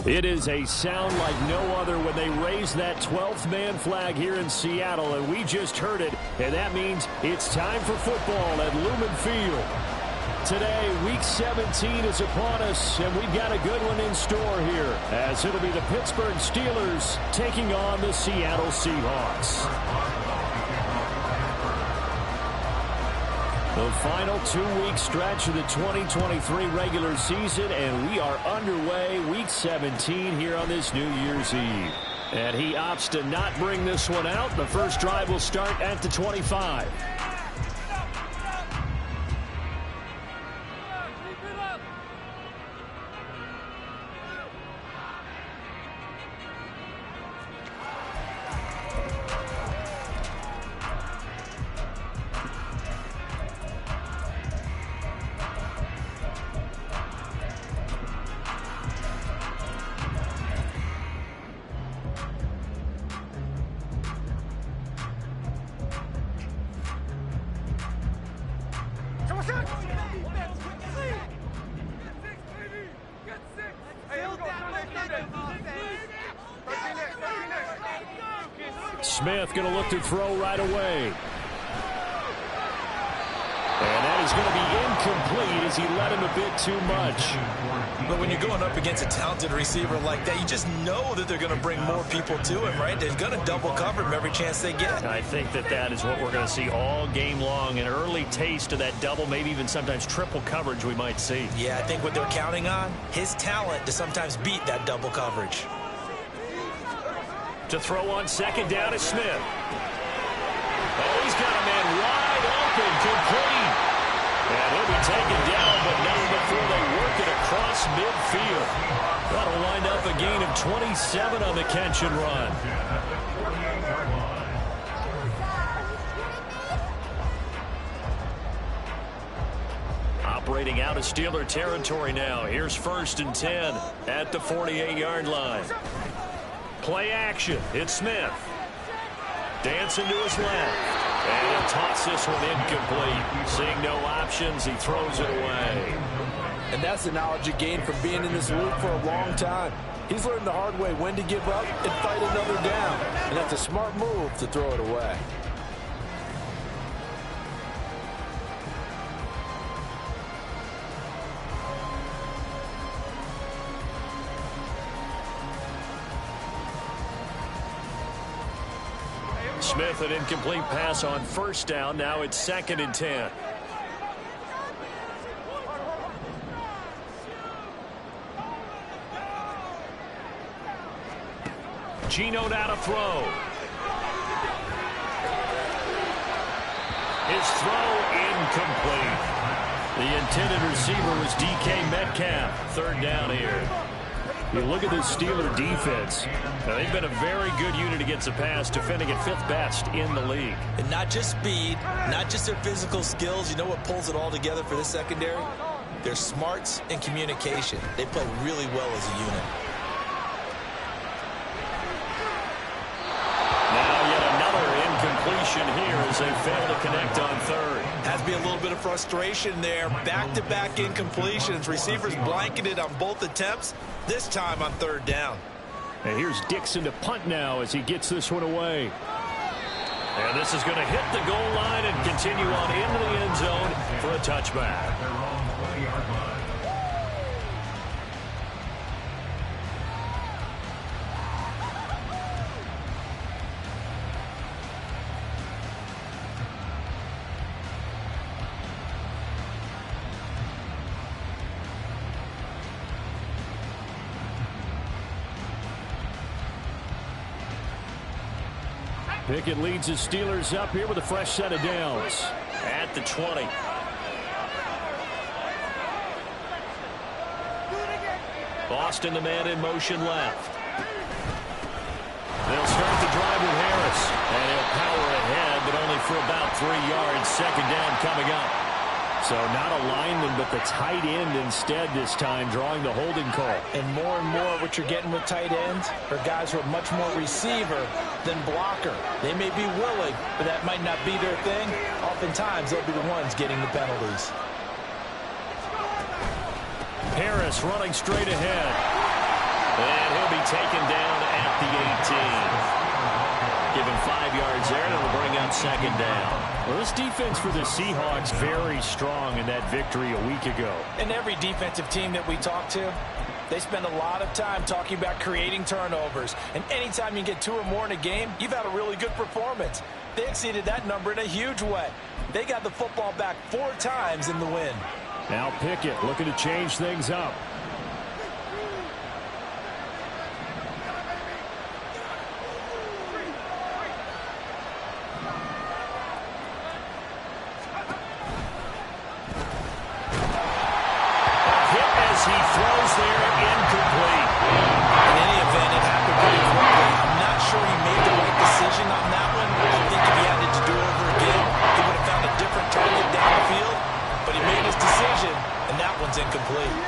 It is a sound like no other when they raise that 12th man flag here in Seattle, and we just heard it, and that means it's time for football at Lumen Field. Today, Week 17 is upon us, and we've got a good one in store here, as it'll be the Pittsburgh Steelers taking on the Seattle Seahawks. The final 2-week stretch of the 2023 regular season, and we are underway Week 17 here on this New Year's Eve. And he opts to not bring this one out. The first drive will start at the 25. Smith going to look to throw right away. And that is going to be incomplete as he let him a bit too much. But when you're going up against a talented receiver like that, you just know that they're going to bring more people to him, right? They're going to double cover him every chance they get. I think that is what we're going to see all game long. An early taste of that double, maybe even sometimes triple coverage we might see. Yeah, I think what they're counting on, his talent to sometimes beat that double coverage. To throw on second down is Smith. Oh, he's got a man wide open, complete. And he'll be taken down, but not before they work it across midfield. That'll wind up a gain of 27 on the catch and run. Operating out of Steeler territory now. Here's 1st and 10 at the 48-yard line. Play action. It's Smith. Dancing to his left. And he'll toss this one incomplete. Seeing no options, he throws it away. And that's the knowledge he gained from being in this league for a long time. He's learned the hard way when to give up and fight another down. And that's a smart move to throw it away. Smith, an incomplete pass on 1st down. Now it's 2nd and 10. Geno now to throw. His throw incomplete. The intended receiver was DK Metcalf. 3rd down here. You look at this Steeler defense. Now, they've been a very good unit against the pass, defending at 5th best in the league. And not just speed, not just their physical skills. You know what pulls it all together for this secondary? Their smarts and communication. They play really well as a unit. Now yet another incompletion here as they fail to connect on 3rd. Has to be a little bit of frustration there. Back-to-back incompletions. Receivers blanketed on both attempts. This time on 3rd down. And here's Dixon to punt now as he gets this one away. And this is going to hit the goal line and continue on into the end zone for a touchback. Pickett leads the Steelers up here with a fresh set of downs at the 20. Boston, the man in motion left. They'll start the drive with Harris, and he'll power ahead, but only for about 3 yards. 2nd down coming up. So not a lineman, but the tight end instead this time, drawing the holding call. And more what you're getting with tight ends are guys who are much more receiver than blocker. They may be willing, but that might not be their thing. Oftentimes, they'll be the ones getting the penalties. Harris running straight ahead. And he'll be taken down at the 18. Give him 5 yards there, and it'll bring up second down. Well, this defense for the Seahawks very strong in that victory a week ago. And every defensive team that we talk to, they spend a lot of time talking about creating turnovers. And anytime you get 2 or more in a game, you've had a really good performance. They exceeded that number in a huge way. They got the football back 4 times in the win. Now Pickett looking to change things up. He throws there, incomplete. In any event, it happened pretty quickly. I'm not sure he made the right decision on that one. I think if he had it to do over again, he would have found a different target down the field. But he made his decision, and that one's incomplete.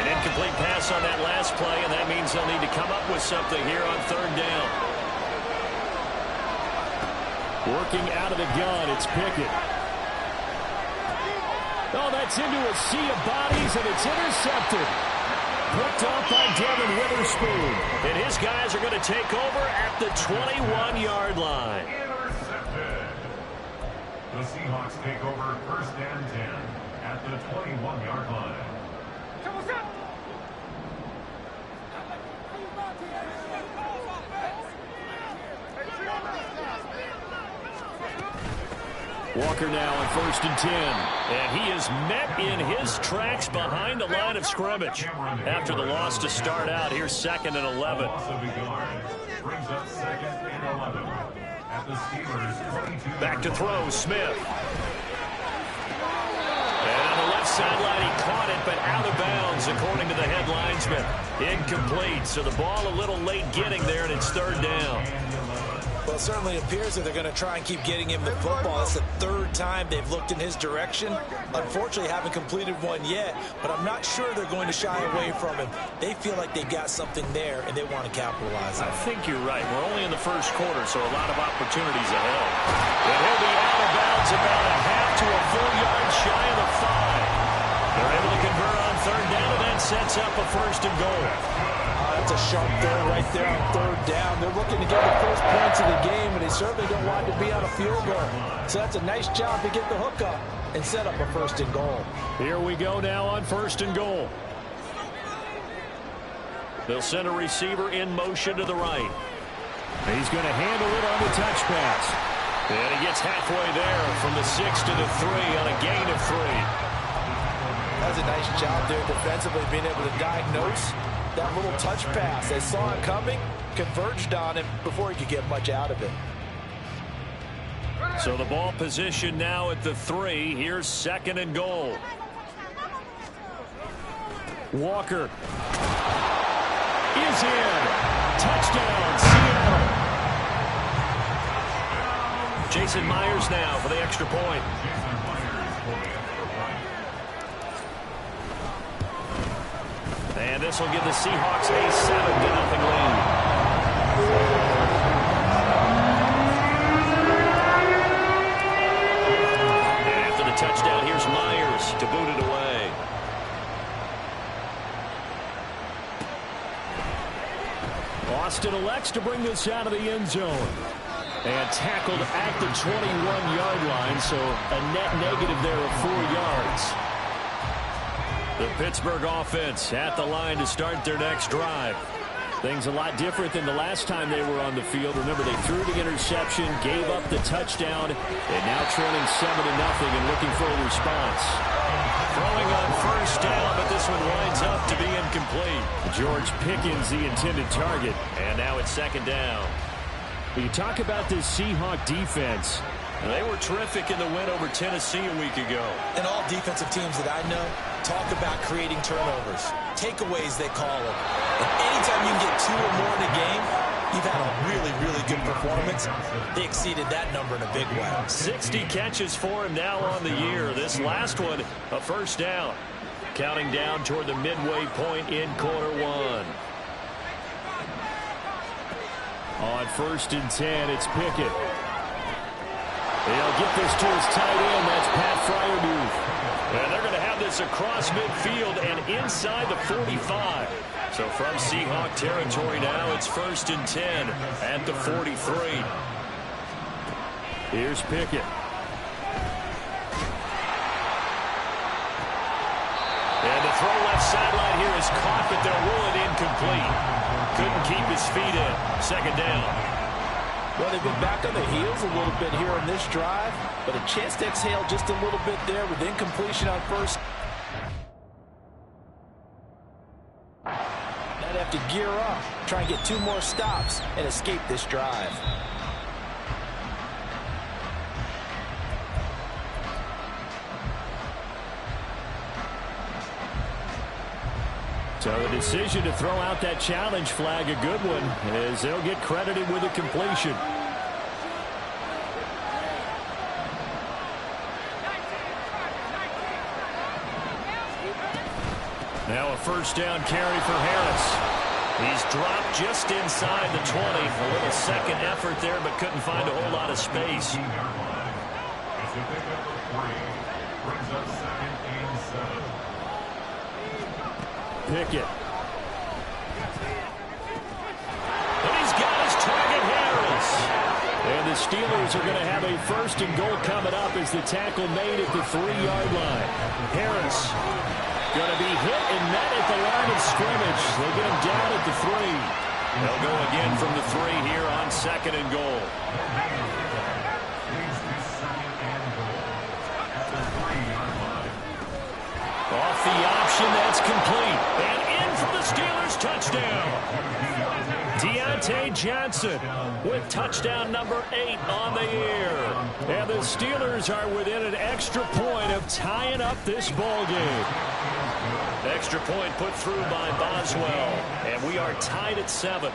Incomplete pass on that last play, and that means they'll need to come up with something here on 3rd down. Working out of the gun, it's Pickett. Oh, that's into a sea of bodies, and it's intercepted. Picked up by Devin Witherspoon. And his guys are going to take over at the 21-yard line. Intercepted. The Seahawks take over 1st and 10 at the 21-yard line. Walker now on 1st and 10. And he is met in his tracks behind the line of scrimmage. After the loss to start out, here's 2nd and 11. Brings up 2nd and 11 at the Steelers' 22. Back to throw, Smith. And on the left sideline, he caught it, but out of bounds, according to the head linesman. Incomplete, so the ball a little late getting there, and it's 3rd down. Well, it certainly appears that they're going to try and keep getting him the football. It's the 3rd time they've looked in his direction. Unfortunately, haven't completed one yet, but I'm not sure they're going to shy away from him. They feel like they've got something there, and they want to capitalize on it. I think you're right. We're only in the 1st quarter, so a lot of opportunities ahead. And he'll be out of bounds about a half to a full yard shy of the 5. They're able to convert on 3rd down, and that sets up a 1st and goal. That's a sharp throw right there on 3rd down. They're looking to get the first points of the game, and they certainly don't want to be on a field goal. So that's a nice job to get the hook up and set up a 1st and goal. Here we go now on 1st and goal. They'll send a receiver in motion to the right. He's going to handle it on the touch pass. And he gets halfway there from the 6 to the 3 on a gain of 3. That's a nice job there defensively, being able to diagnose that little touch pass. They saw it coming, converged on him before he could get much out of it. So the ball position now at the 3. Here's 2nd and goal. Walker is in. Touchdown, Seattle. Jason Myers now for the extra point. And this will give the Seahawks a 7-0 lead. And after the touchdown, here's Myers to boot it away. Austin elects to bring this out of the end zone. And tackled at the 21-yard line, so a net negative there of 4 yards. The Pittsburgh offense at the line to start their next drive. Things a lot different than the last time they were on the field. Remember, they threw the interception, gave up the touchdown, and now trailing 7-0 and looking for a response. Throwing on 1st down, but this one winds up to be incomplete. George Pickens, the intended target, and now it's 2nd down. When you talk about this Seahawk defense, they were terrific in the win over Tennessee a week ago. And all defensive teams that I know talk about creating turnovers. Takeaways, they call them. And anytime you can get 2 or more in a game, you've had a really, really good performance. They exceeded that number in a big way. 60 catches for him now on the year. This last one, a 1st down. Counting down toward the midway point in quarter 1. On 1st and 10, it's Pickett. They'll get this to his tight end. That's Pat Freiermuth. And they're going to have this across midfield and inside the 45. So from Seahawk territory now, it's 1st and 10 at the 43. Here's Pickett. And the throw left sideline here is caught, but they'll rule it incomplete. Couldn't keep his feet in. 2nd down. Well, they've been back on their heels a little bit here in this drive, but a chance to exhale just a little bit there with incompletion on first. Now they have to gear up, try and get 2 more stops and escape this drive. So the decision to throw out that challenge flag, a good one, as they'll get credited with a completion. Now a 1st down carry for Harris. He's dropped just inside the 20. A little second effort there, but couldn't find a whole lot of space. Pickett. And he's got his target, Harris. And the Steelers are going to have a 1st and goal coming up as the tackle made at the 3-yard line. Harris going to be hit and met at the line of scrimmage. They get him down at the 3. They'll go again from the 3 here on 2nd and goal. Off the option, that's complete. And in for the Steelers touchdown. Deontay Johnson with touchdown number 8 on the year. And the Steelers are within an extra point of tying up this ball game. Extra point put through by Boswell. And we are tied at 7.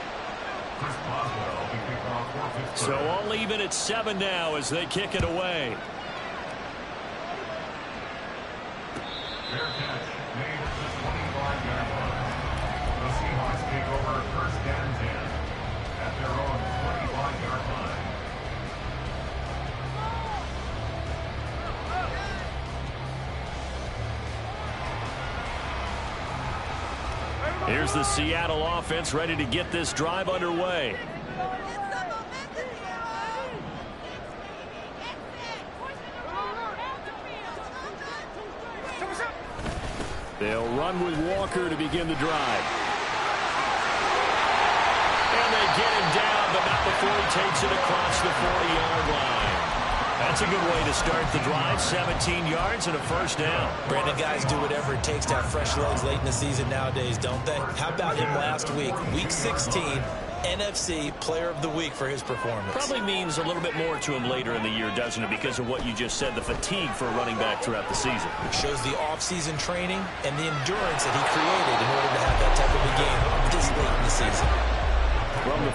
So all even at 7 now as they kick it away. Fair catch made at the 25-yard line. The Seahawks take over 1st and 10 at their own 25-yard line. Here's the Seattle offense ready to get this drive underway. They'll run with Walker to begin the drive. And they get him down, but not before he takes it across the 40-yard line. That's a good way to start the drive. 17 yards and a 1st down. Brandon, guys do whatever it takes to have fresh legs late in the season nowadays, don't they? How about him last week? Week 16, NFC Player of the Week for his performance. Probably means a little bit more to him later in the year, doesn't it? Because of what you just said, the fatigue for a running back throughout the season. It shows the off-season training and the endurance that he created in order to have that type of a game this late in the season. From the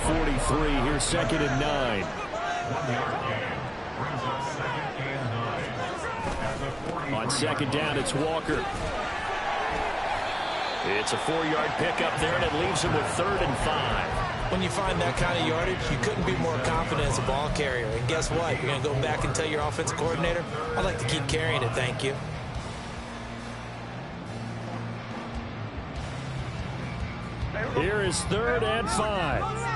43, here's 2nd and 9. 1-yard gain brings up 2nd and 9 at the 43. On 2nd down, it's Walker. It's a 4-yard pickup there, and it leaves him with 3rd and 5. When you find that kind of yardage, you couldn't be more confident as a ball carrier. And guess what? You're going to go back and tell your offensive coordinator, I'd like to keep carrying it, thank you. Here is 3rd and 5.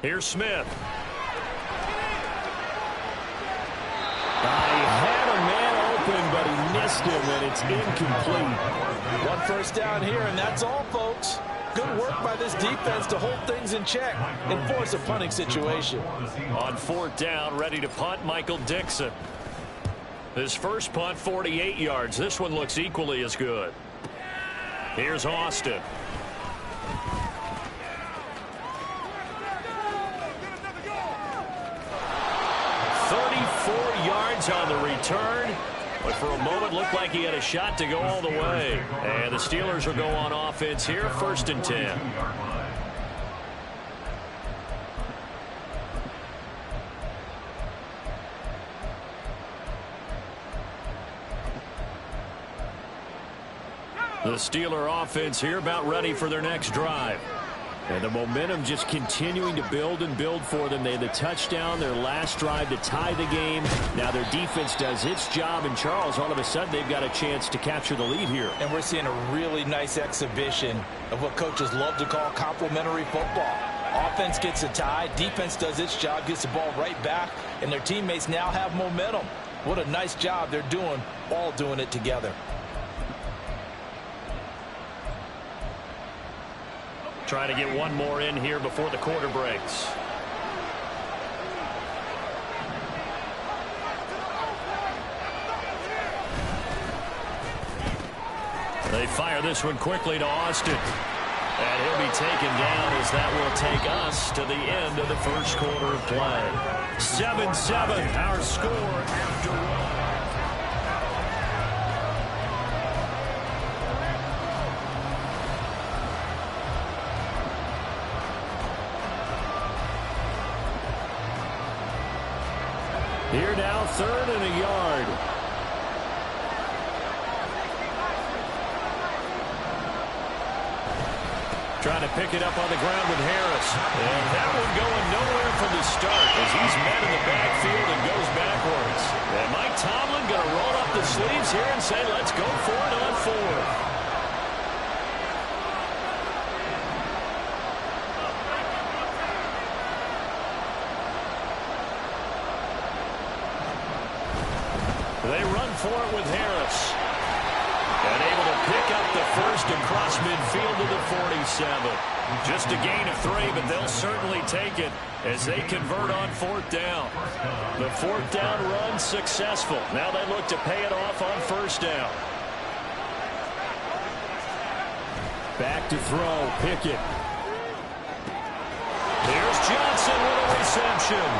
Here's Smith. He had a man open, but he missed him, and it's incomplete. 1 1st down here, and that's all, folks. Good work by this defense to hold things in check and force a punting situation. On 4th down, ready to punt, Michael Dixon. His first punt, 48 yards. This one looks equally as good. Here's Austin. 34 yards on the return, but for a moment looked like he had a shot to go all the way. And the Steelers will go on offense here, 1st and 10. The Steeler offense here about ready for their next drive. And the momentum just continuing to build and build for them. They had the touchdown, their last drive to tie the game. Now their defense does its job. And, Charles, all of a sudden they've got a chance to capture the lead here. And we're seeing a really nice exhibition of what coaches love to call complementary football. Offense gets a tie, defense does its job, gets the ball right back, and their teammates now have momentum. What a nice job they're doing, all doing it together. Try to get one more in here before the quarter breaks. They fire this one quickly to Austin. And he'll be taken down as that will take us to the end of the first quarter of play. 7-7, our score after one. Here now, 3rd and a yard. Trying to pick it up on the ground with Harris. And that one going nowhere from the start as he's met in the backfield and goes backwards. And Mike Tomlin going to roll up the sleeves here and say, let's go for it on 4th. They run for it with Harris. And able to pick up the first across midfield to the 47. Just a gain of 3, but they'll certainly take it as they convert on 4th down. The 4th down run successful. Now they look to pay it off on 1st down. Back to throw, Pickett. Here's Johnson with a reception.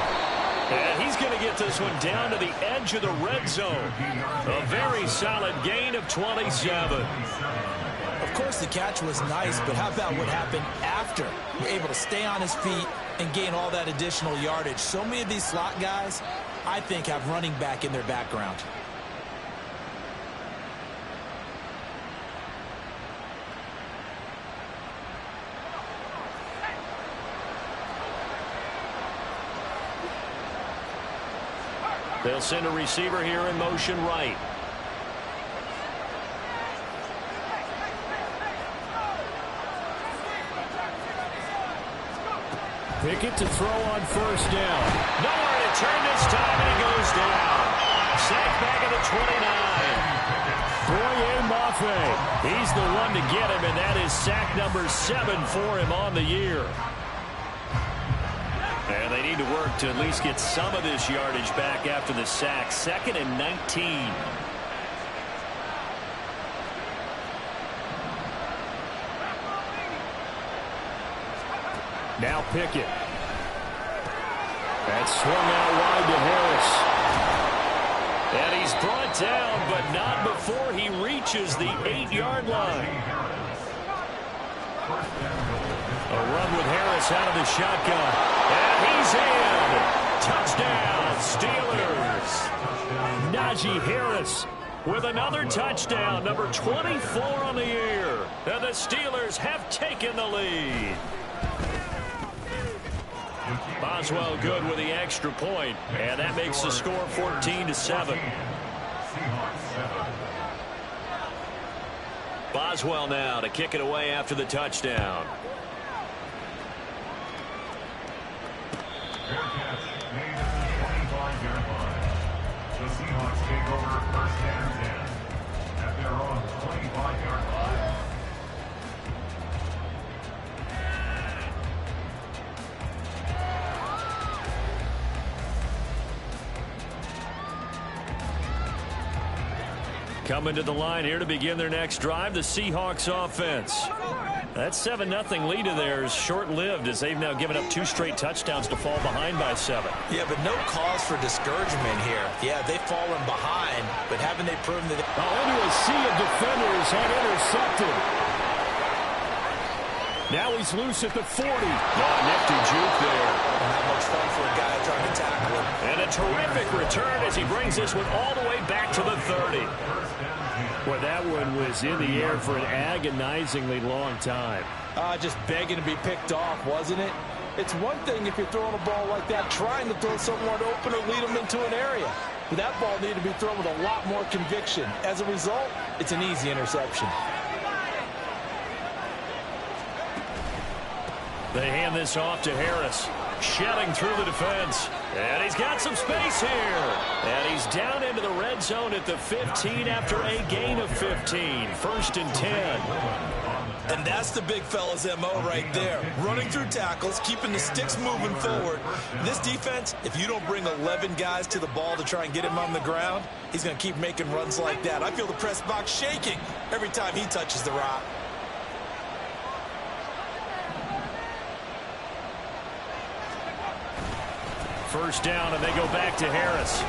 And he's going to get this one down to the edge of the red zone. A very solid gain of 27. Of course, the catch was nice, but how about what happened after? Able to stay on his feet and gain all that additional yardage. So many of these slot guys, I think, have running back in their background. They'll send a receiver here in motion right. Pickett to throw on 1st down. Nowhere to turn this time, and he goes down. Sacked back at the 29. Boye Mafe. He's the one to get him, and that is sack number 7 for him on the year. And they need to work to at least get some of this yardage back after the sack. 2nd and 19. Now Pickett. That's swung out wide to Harris. And he's brought down, but not before he reaches the 8-yard line. A run with Harris out of the shotgun. And he's in. Touchdown, Steelers. Najee Harris with another touchdown, number 24 on the year. And the Steelers have taken the lead. Boswell good with the extra point, and that makes the score 14-7. Boswell now to kick it away after the touchdown. Fair catch made at the 25-yard line. The Seahawks take over 1st and 10 at their own 25-yard line. Coming to the line here to begin their next drive, the Seahawks offense. That 7-0 lead of theirs short-lived as they've now given up 2 straight touchdowns to fall behind by 7. Yeah, but no cause for discouragement here. Yeah, they've fallen behind, but haven't they proven that? Only a sea of defenders had intercepted. Now he's loose at the 40. Nifty juke there. Not much fun for a guy trying to tackle him. And a terrific return as he brings this one all the way back to the 30. 1st and 10. Well, that one was in the air for an agonizingly long time. Just begging to be picked off, wasn't it? It's one thing if you're throwing a ball like that, trying to throw someone open or lead them into an area. But that ball needed to be thrown with a lot more conviction. As a result, it's an easy interception. They hand this off to Harris. Shedding through the defense. And he's got some space here. And he's down into the red zone at the 15 after a gain of 15. 1st and 10. And that's the big fella's MO right there. Running through tackles, keeping the sticks moving forward. This defense, if you don't bring 11 guys to the ball to try and get him on the ground, he's going to keep making runs like that. I feel the press box shaking every time he touches the rock. First down, and they go back to Harris.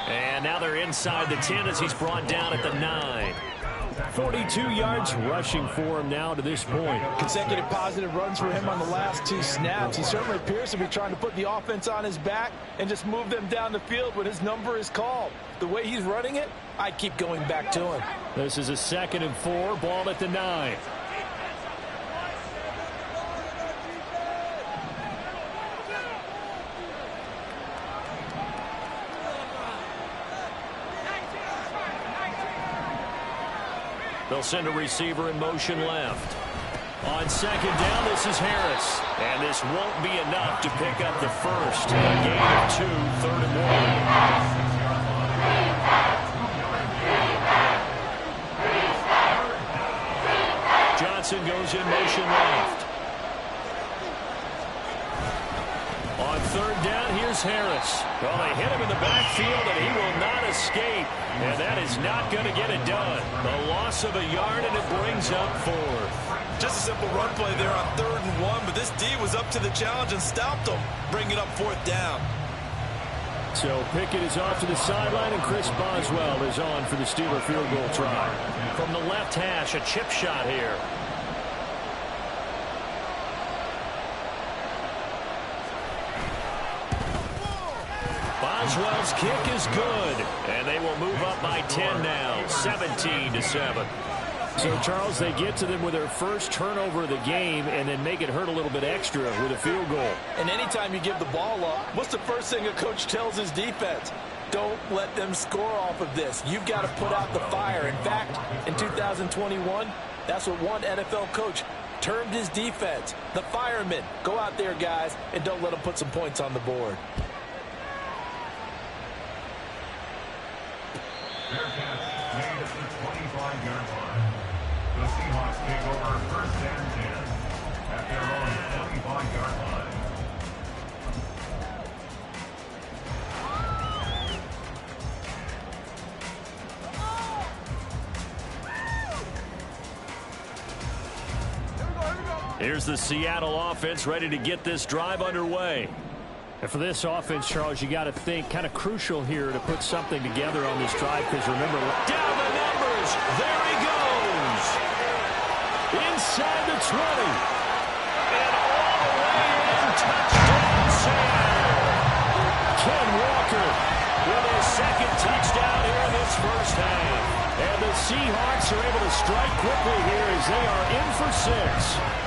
And now they're inside the 10 as he's brought down at the 9. 42 yards rushing for him now to this point. Consecutive positive runs for him on the last 2 snaps. He certainly appears to be trying to put the offense on his back and just move them down the field when his number is called. The way he's running it, I'd keep going back to him. This is a 2nd and 4, ball at the 9. They'll send a receiver in motion left. On 2nd down, this is Harris. And this won't be enough to pick up the first. A gain of 2, 3rd and 1. Johnson goes in motion left. On 3rd down, here's Harris. Well, they hit him in the backfield, and he will not escape. And that is not going to get it done. The loss of a yard, and it brings up 4th. Just a simple run play there on 3rd and 1, but this D was up to the challenge and stopped him, bringing up 4th down. So Pickett is off to the sideline, and Chris Boswell is on for the Steeler field goal try. From the left hash, a chip shot here. Boswell's kick is good, and they will move up by 10 now, 17-7. So, Charles, they get to them with their first turnover of the game and then make it hurt a little bit extra with a field goal. And anytime you give the ball up, what's the first thing a coach tells his defense? Don't let them score off of this. You've got to put out the fire. In fact, in 2021, that's what one NFL coach termed his defense. The firemen. Go out there, guys, and don't let them put some points on the board. Fair catch made at the 25-yard line. The Seahawks take over 1st and 10 at their own 25-yard line. Here's the Seattle offense ready to get this drive underway. And for this offense, Charles, you got to think kind of crucial here to put something together on this drive, because remember, down the numbers, there he goes. Inside the 20. And all the way in, touchdown Seattle. Ken Walker with his 2nd touchdown here in this first half. And the Seahawks are able to strike quickly here as they are in for 6.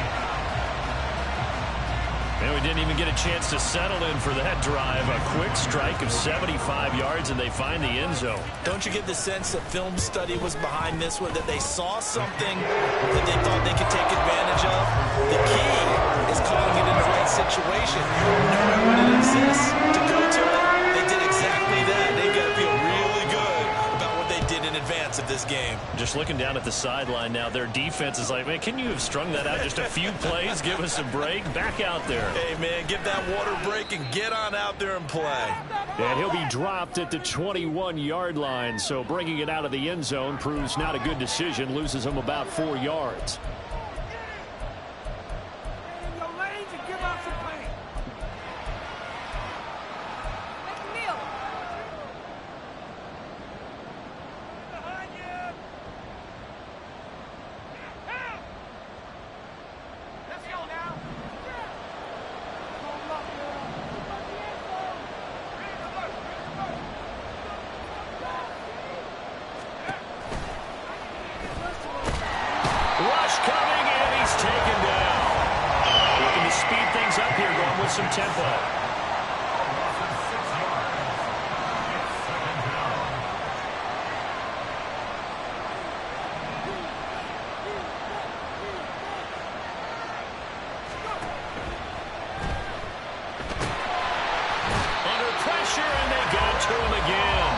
And we didn't even get a chance to settle in for that drive. A quick strike of 75 yards, and they find the end zone. Don't you get the sense that film study was behind this one, that they saw something that they thought they could take advantage of? The key is calling it in the right situation. Knowing when it exists to go to it, they did exactly that. They've got to feel really good about what they did in advance of this game. Just looking down at the sideline now, their defense is like, man, can you have strung that out just a few plays? Give us a break. Back out there. Hey, man, give that water break and get on out there and play. And he'll be dropped at the 21-yard line, so bringing it out of the end zone proves not a good decision. Loses him about 4 yards. with some tempo. To him again.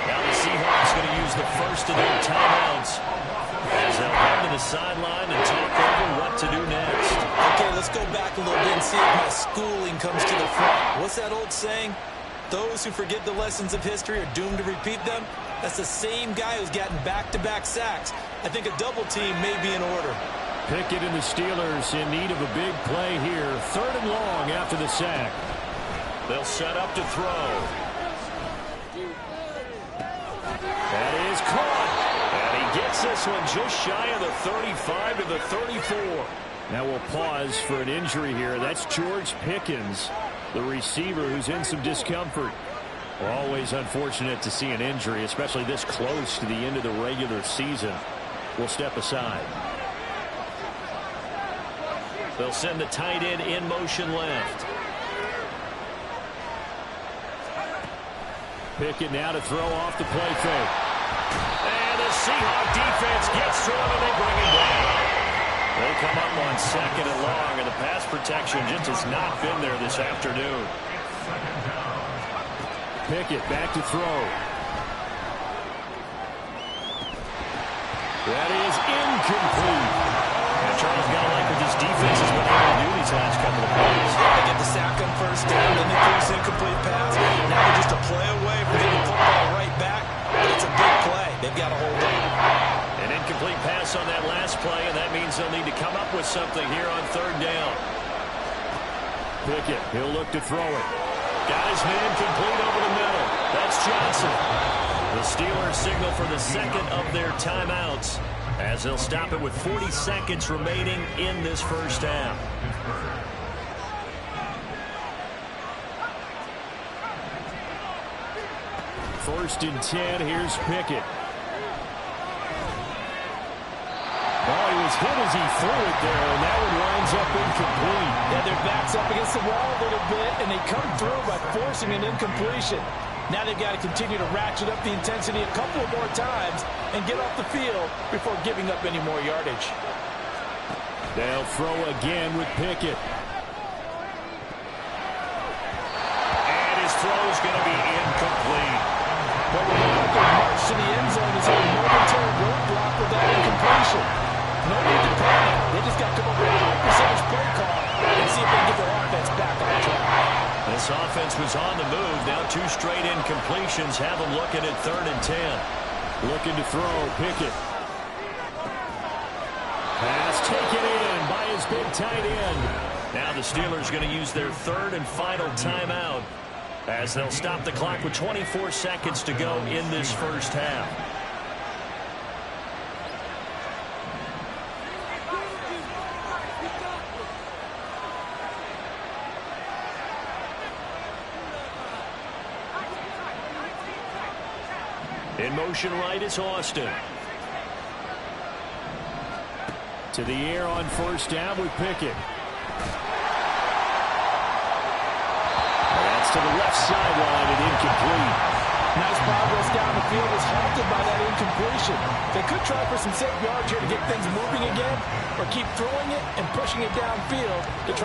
Now the Seahawks going to use the first of their timeouts as they'll head to the sideline and talk over what to do next. Okay, let's go back a little bit and see if my schooling comes to the front. What's that old saying? Those who forget the lessons of history are doomed to repeat them. That's the same guy who's gotten back-to-back sacks. I think a double team may be in order. Pickett and the Steelers in need of a big play here. 3rd and long after the sack. They'll set up to throw. That is caught. And he gets this one just shy of the 35 to the 34. Now we'll pause for an injury here. That's George Pickens, the receiver who's in some discomfort. We're always unfortunate to see an injury, especially this close to the end of the regular season. We'll step aside. They'll send the tight end in motion left. Pickett now to throw off the play fake. And the Seahawk defense gets to him and they bring him down. They come up on 2nd and long, and the pass protection just has not been there this afternoon. Pickett back to throw. That is incomplete. And Charles got to like what this defense has been able to do these last couple of plays. They get the sack on 1st down, then they throw this incomplete pass. Now they're just a play away from getting the football right back. But it's a big play. They've got to hold on. An incomplete pass on that last play, and that means they'll need to come up with something here on 3rd down. Pickett, he'll look to throw it. Got his man complete over the middle. That's Johnson. The Steelers signal for the 2nd of their timeouts as they'll stop it with 40 seconds remaining in this first half. First and 10, here's Pickett. Oh, he was hit as he threw it there, and that one winds up incomplete. Yeah, their back's up against the wall a little bit, and they come through by forcing an incompletion. Now they've got to continue to ratchet up the intensity a couple of more times and get off the field before giving up any more yardage. They'll throw again with Pickett. And his throw's going to be incomplete. But when they got their march to the end zone, is a momentary roadblock with that incompletion. No need to panic. They just got to come up with a high-percentage play call and see if they can get their offense back on track. This offense was on the move. Now 2 straight incompletions have them looking at 3rd and 10. Looking to throw, Pickett. Pass taken in by his big tight end. Now the Steelers going to use their 3rd and final timeout as they'll stop the clock with 24 seconds to go in this first half. In motion right is Austin. To the air on 1st down with Pickett. That's to the left sideline and incomplete. Nice progress down the field was halted by that incompletion. They could try for some safe yards here to get things moving again, or keep throwing it and pushing it downfield to try